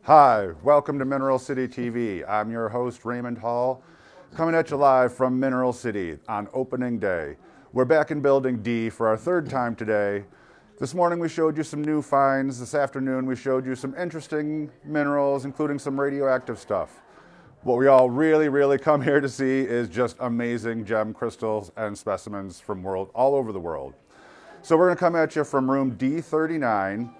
Hi, welcome to Mineral City TV. I'm your host, Raymond Hall, coming at you live from Mineral City on opening day. We're back in Building D for our third time today. This morning we showed you some new finds. This afternoon we showed you some interesting minerals, including some radioactive stuff. What we all really come here to see is just amazing gem crystals and specimens from all over the world. So we're going to come at you from room D39.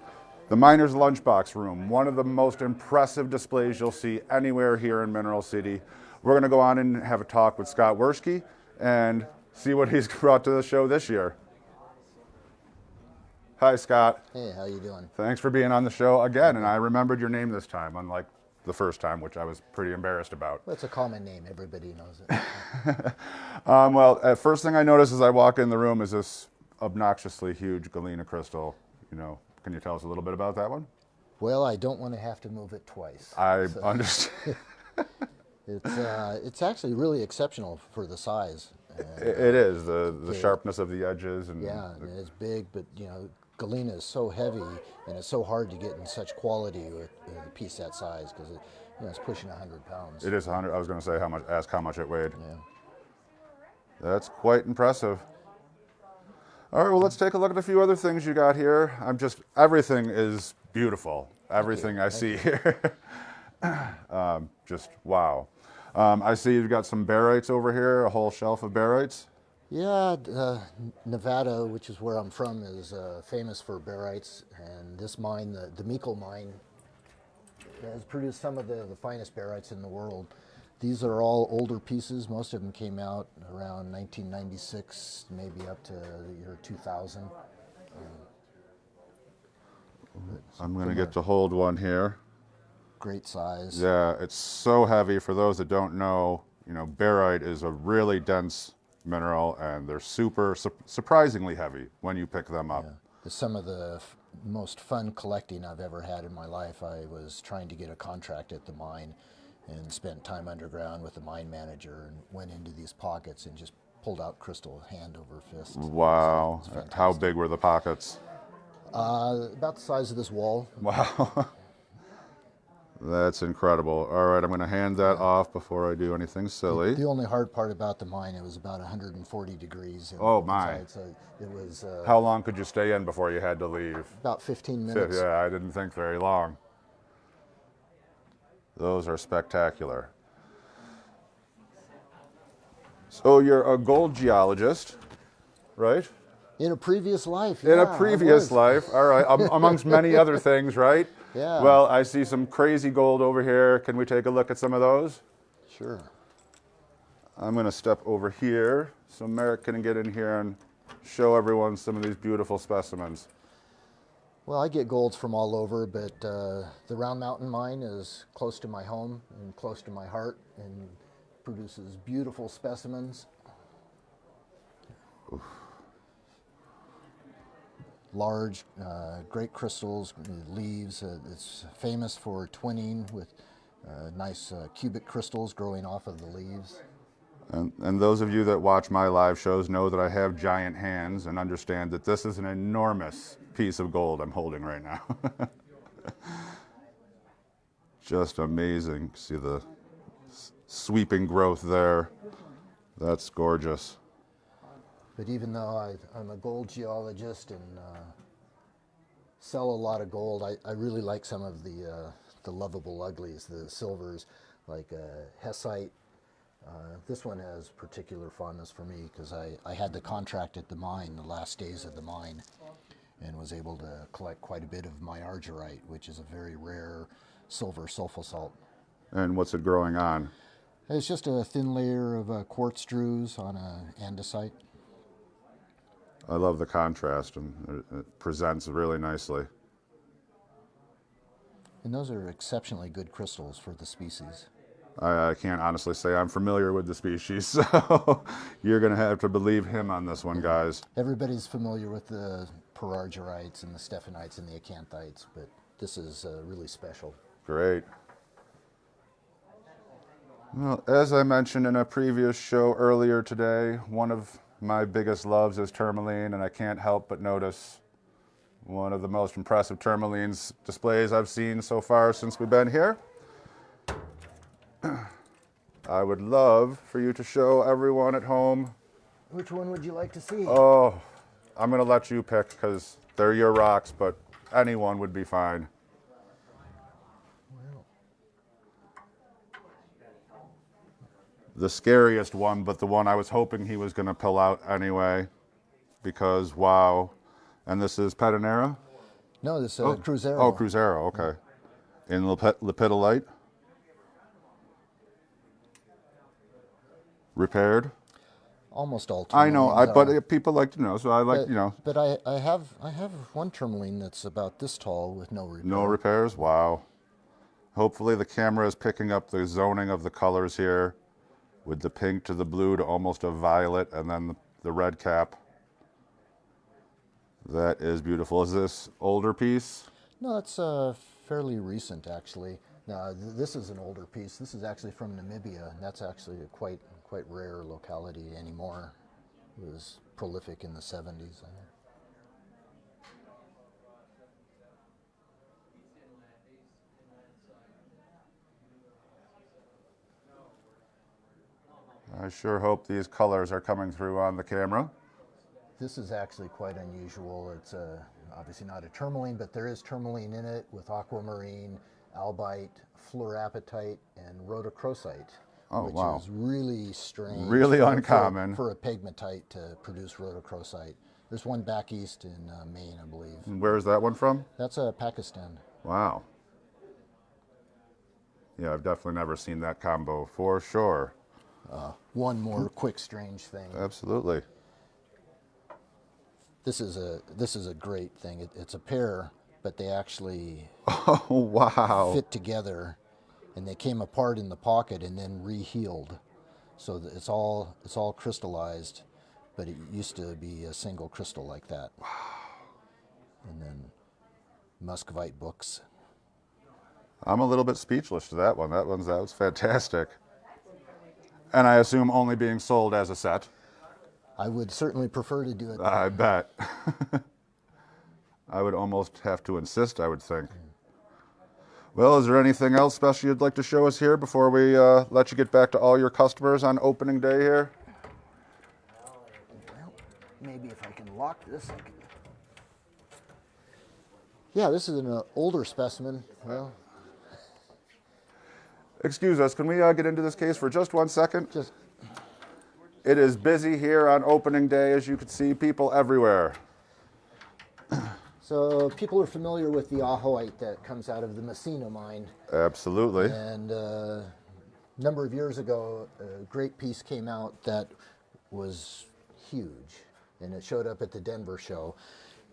The Miner's Lunchbox room, one of the most impressive displays you'll see anywhere here in Mineral City. We're going to go on and have a talk with Scott Werschky and see what he's brought to the show this year. Hi, Scott. Hey, how you doing? Thanks for being on the show again, and I remembered your name this time, unlike the first time, which I was pretty embarrassed about. Well, it's a common name. Everybody knows it. First thing I noticed as I walk in the room is this obnoxiously huge galena crystal. Can you tell us a little bit about that one? Well, I don't want to have to move it twice. I understand. It's actually really exceptional for the size. It is the sharpness of the edges, and it's big, but galena is so heavy and it's so hard to get in such quality with a piece that size because it's pushing 100 pounds. It is 100. I was going to say ask how much it weighed. Yeah. That's quite impressive. All right, well, let's take a look at a few other things you got here. Everything is beautiful. Everything I see here. Just wow. I see you've got some barites over here, a whole shelf of barites. Yeah, Nevada, which is where I'm from, is famous for barites. And this mine, the Meikle mine, has produced some of the finest barites in the world. These are all older pieces. Most of them came out around 1996, maybe up to the year 2000. I'm going to get to hold one here. Great size. Yeah, it's so heavy. For those that don't know, barite is a really dense mineral, and they're surprisingly heavy when you pick them up. Yeah. It's some of the most fun collecting I've ever had in my life. I was trying to get a contract at the mine and spent time underground with the mine manager and went into these pockets and just pulled out crystal hand over fist. Wow. So how big were the pockets? About the size of this wall. Wow. That's incredible. All right, I'm going to hand that off before I do anything silly. The only hard part about the mine, it was about 140 degrees. Oh, my. So it was... How long could you stay in before you had to leave? About 15 minutes. Yeah, I didn't think very long. Those are spectacular. So you're a gold geologist, right? In a previous life, In a previous life, all right, amongst many other things, right? Yeah. Well, I see some crazy gold over here. Can we take a look at some of those? Sure. I'm going to step over here so Merrick can get in here and show everyone some of these beautiful specimens. Well, I get golds from all over, but the Round Mountain mine is close to my home and close to my heart and produces beautiful specimens. Oof. Large, great crystals, leaves. It's famous for twinning with nice cubic crystals growing off of the leaves. And those of you that watch my live shows know that I have giant hands and understand that this is an enormous piece of gold I'm holding right now. Just amazing. See the sweeping growth there. That's gorgeous. But even though I'm a gold geologist and sell a lot of gold, I really like some of the lovable uglies, the silvers, like hessite. This one has particular fondness for me because I had the contract at the mine, the last days of the mine, and was able to collect quite a bit of myargyrite, which is a very rare silver sulfur salt. And what's it growing on? It's just a thin layer of quartz drues on andesite. I love the contrast, and it presents really nicely. And those are exceptionally good crystals for the species. I can't honestly say I'm familiar with the species, so you're going to have to believe him on this one, guys. Everybody's familiar with the parargyrites and the stephanites and the acanthites, but this is really special. Great. Well, as I mentioned in a previous show earlier today, one of my biggest loves is tourmaline, and I can't help but notice One of the most impressive tourmalines displays I've seen so far since we've been here. I would love for you to show everyone at home. Which one would you like to see? Oh, I'm going to let you pick because they're your rocks, but anyone would be fine. Well, the scariest one, but the one I was hoping he was going to pull out anyway, because wow. And this is Pedonera? no, this is Cruzeiro. Oh, Cruzeiro, okay. In lepidolite? Repaired? Almost all I know, tourmalines are. but people like to know, so I like, But I have one tourmaline that's about this tall with no repair. No repairs? Wow. Hopefully the camera is picking up the zoning of the colors here with the pink to the blue to almost a violet and then the red cap. That is beautiful. Is this older piece? No, it's fairly recent actually. Now this is an older piece. This is actually from Namibia, and that's actually a quite rare locality anymore. It was prolific in the 70s. I sure hope these colors are coming through on the camera. This is actually quite unusual. It's obviously not a tourmaline, but there is tourmaline in it with aquamarine, albite, fluorapatite, and rhodochrosite, which wow. is really strange. Really uncommon. For a pegmatite to produce rhodochrosite. There's one back east in Maine, I believe. And where's that one from? That's Pakistan. Wow. Yeah, I've definitely never seen that combo for sure. One more quick strange thing. Absolutely. This is a great thing. It's a pair, but they actually Oh, wow. fit together, and they came apart in the pocket and then re-healed. So that it's all crystallized, but it used to be a single crystal like that. Wow. And then Muscovite books. I'm a little bit speechless to that one. That was fantastic. And I assume only being sold as a set. I would certainly prefer to do it. I bet. I would almost have to insist, I would think. Well, is there anything else special you'd like to show us here before we let you get back to all your customers on opening day here? Well, maybe if I can lock this, I can. Yeah, this is an older specimen. Well, Excuse us, can we get into this case for just 1 second? just It is busy here on opening day, as you can see, people everywhere. so people are familiar with the ahoite that comes out of the Messina mine. Absolutely. And a number of years ago, a great piece came out that was huge, and it showed up at the Denver show,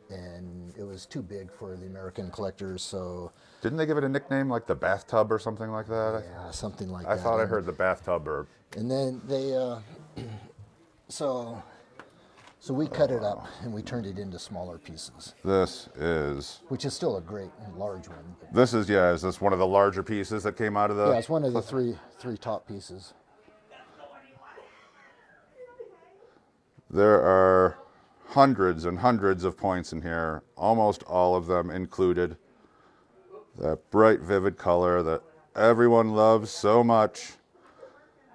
and it was too big for the American collectors, so Didn't they give it a nickname like the bathtub or something like that? yeah, something like I that. thought I heard the bathtub or... And then they, so we cut it up and we turned it into smaller pieces, This is... which is still a great large one. But This is, is this one of the larger pieces that came out of the... yeah, it's one of the three top pieces. There are hundreds and hundreds of points in here, almost all of them included. That bright, vivid color that everyone loves so much.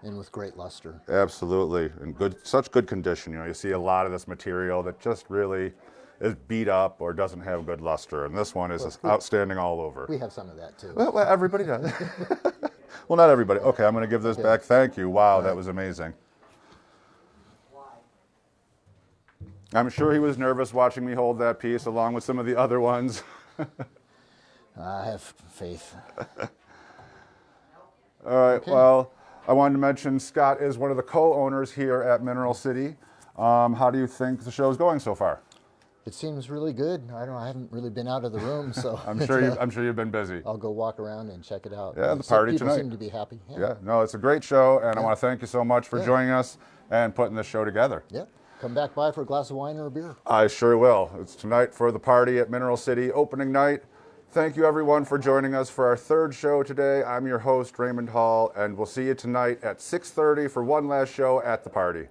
And with great luster. Absolutely, in such good condition. You see a lot of this material that just really is beat up or doesn't have good luster, and this one is outstanding all over. We have some of that too. Well, everybody does. Well, not everybody. Okay, I'm going to give this back. Thank you. Wow, that was amazing. I'm sure he was nervous watching me hold that piece along with some of the other ones. I have faith. All right, well, I wanted to mention Scott is one of the co-owners here at Mineral City. How do you think the show's going so far? It seems really good. I don't know. I haven't really been out of the room, so I'm sure you've been busy. I'll go walk around and check it out. Yeah, the party people tonight. seem to be happy. Yeah, no, it's a great show, and I want to thank you so much for joining us and putting this show together. Yeah. Come back by for a glass of wine or a beer. I sure will. It's tonight for the party at Mineral City, opening night. Thank you, everyone, for joining us for our third show today. I'm your host, Raymond Hall, and we'll see you tonight at 6:30 for one last show at the party.